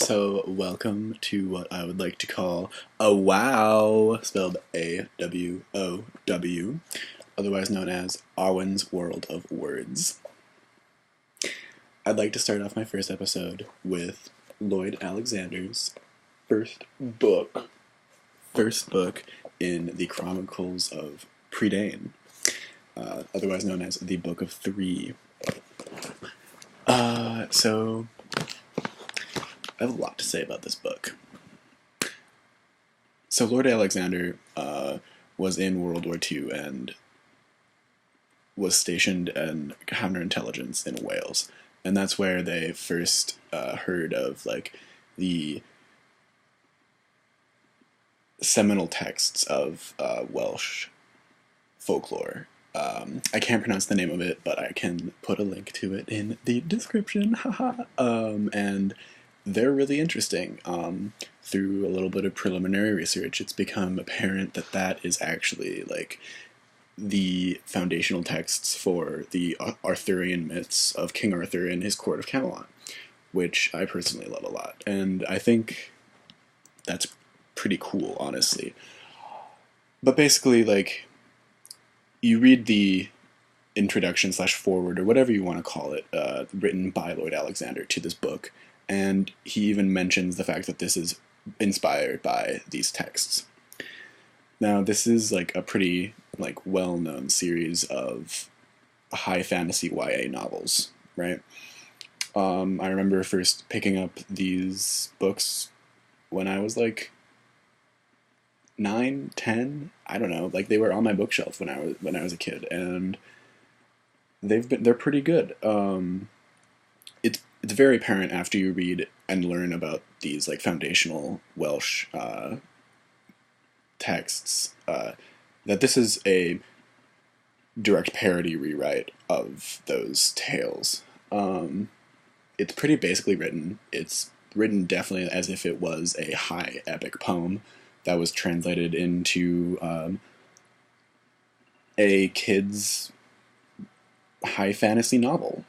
So, welcome to what I would like to call a wow, spelled A-W-O-W, otherwise known as Arwen's World of Words. I'd like to start off my first episode with Lloyd Alexander's first book, in the Chronicles of Prydain, otherwise known as the Book of Three. So I have a lot to say about this book. So Lord Alexander was in World War II and was stationed in counterintelligence in Wales, and that's where they first heard of the seminal texts of Welsh folklore. I can't pronounce the name of it, but I can put a link to it in the description. Haha. And they're really interesting. Through a little bit of preliminary research, it's become apparent that that is actually the foundational texts for the Arthurian myths of King Arthur and his court of Camelot, which I personally love a lot. And I think that's pretty cool, honestly. But basically, you read the introduction / forward, or whatever you want to call it, written by Lloyd Alexander to this book, and he even mentions the fact that this is inspired by these texts. Now, this is a pretty well-known series of high fantasy YA novels, right? I remember first picking up these books when I was 9, 10, I don't know. They were on my bookshelf when I was a kid, and they're pretty good. It's very apparent after you read and learn about these foundational Welsh texts that this is a direct parody rewrite of those tales. It's pretty basically written. It's written definitely as if it was a high epic poem that was translated into a kid's high fantasy novel.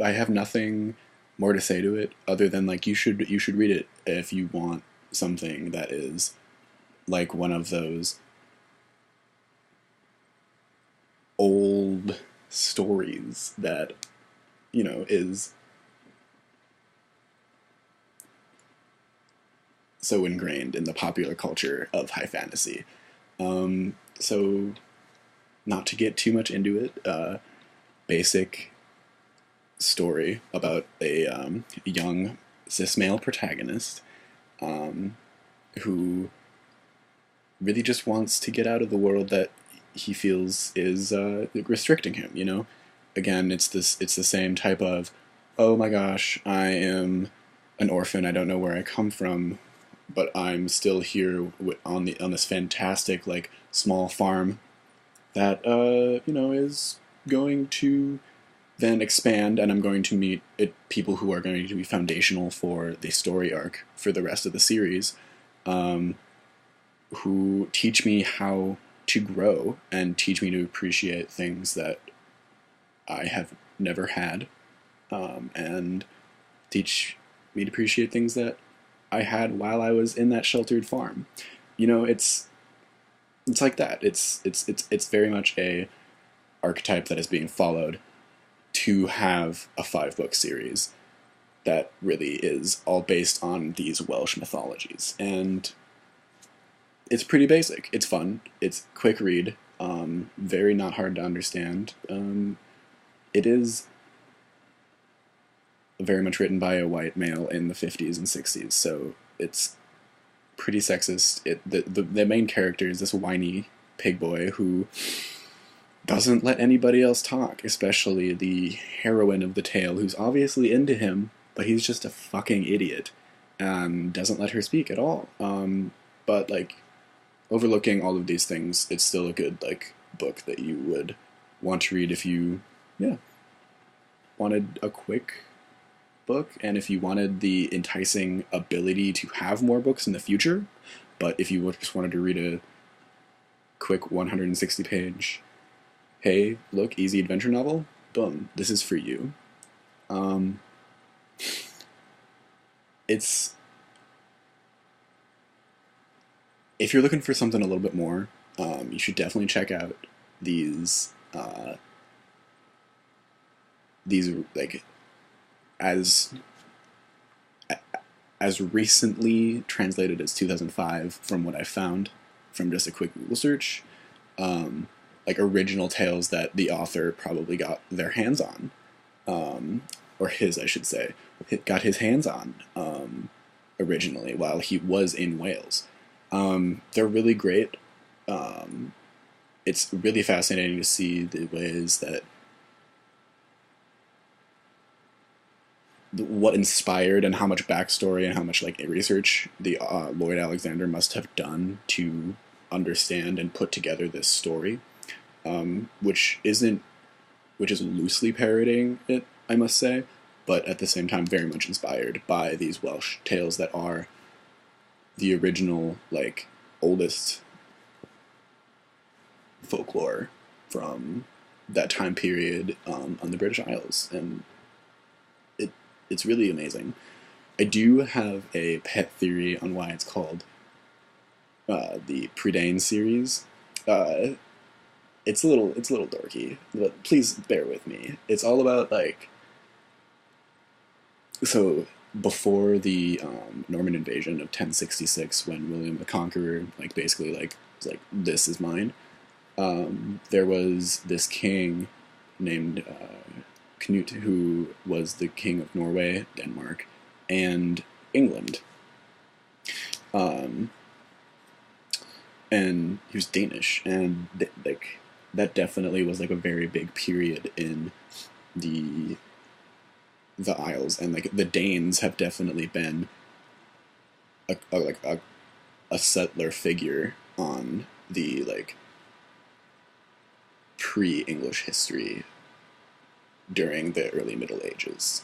I have nothing more to say to it other than you should read it if you want something that is one of those old stories that is so ingrained in the popular culture of high fantasy. So, not to get too much into it, basic story about a young cis male protagonist who really just wants to get out of the world that he feels is restricting him. Again, it's the same type of, oh my gosh, I am an orphan, I don't know where I come from, but I'm still here on this fantastic small farm that is going to then expand, and I'm going to meet people who are going to be foundational for the story arc for the rest of the series, who teach me how to grow and teach me to appreciate things that I have never had, and teach me to appreciate things that I had while I was in that sheltered farm. It's like that. It's very much a archetype that is being followed to have a 5-book series that really is all based on these Welsh mythologies. And it's pretty basic. It's fun. It's quick read. Very not hard to understand. It is very much written by a white male in the 50s and 60s, so it's pretty sexist. The main character is this whiny pig boy who doesn't let anybody else talk, especially the heroine of the tale, who's obviously into him, but he's just a fucking idiot and doesn't let her speak at all. But overlooking all of these things, it's still a good book that you would want to read if you wanted a quick book, and if you wanted the enticing ability to have more books in the future. But if you just wanted to read a quick 160-page, hey, look, easy adventure novel, boom, this is for you. it's if you're looking for something a little bit more, you should definitely check out these like as as recently translated as 2005 from what I found from just a quick Google search, like original tales that the author probably got their hands on, or his, I should say, got his hands on originally while he was in Wales. They're really great. It's really fascinating to see the ways that what inspired and how much backstory and how much like research the Lloyd Alexander must have done to understand and put together this story, which is loosely parroting it, I must say, but at the same time very much inspired by these Welsh tales that are the original, like, oldest folklore from that time period on the British Isles, and it's really amazing. I do have a pet theory on why it's called the Prydain series. It's a little dorky, but please bear with me. It's all about like so before the Norman invasion of 1066, when William the Conqueror like basically like was like, this is mine. There was this king named Cnut, who was the king of Norway, Denmark, and England. Um, and he was Danish, and like that definitely was like a very big period in the the Isles, and like the Danes have definitely been a settler figure on the like pre-English history during the early Middle Ages.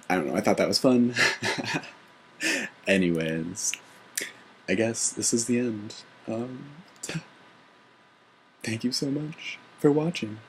I don't know, I thought that was fun. Anyways, I guess this is the end. Thank you so much for watching.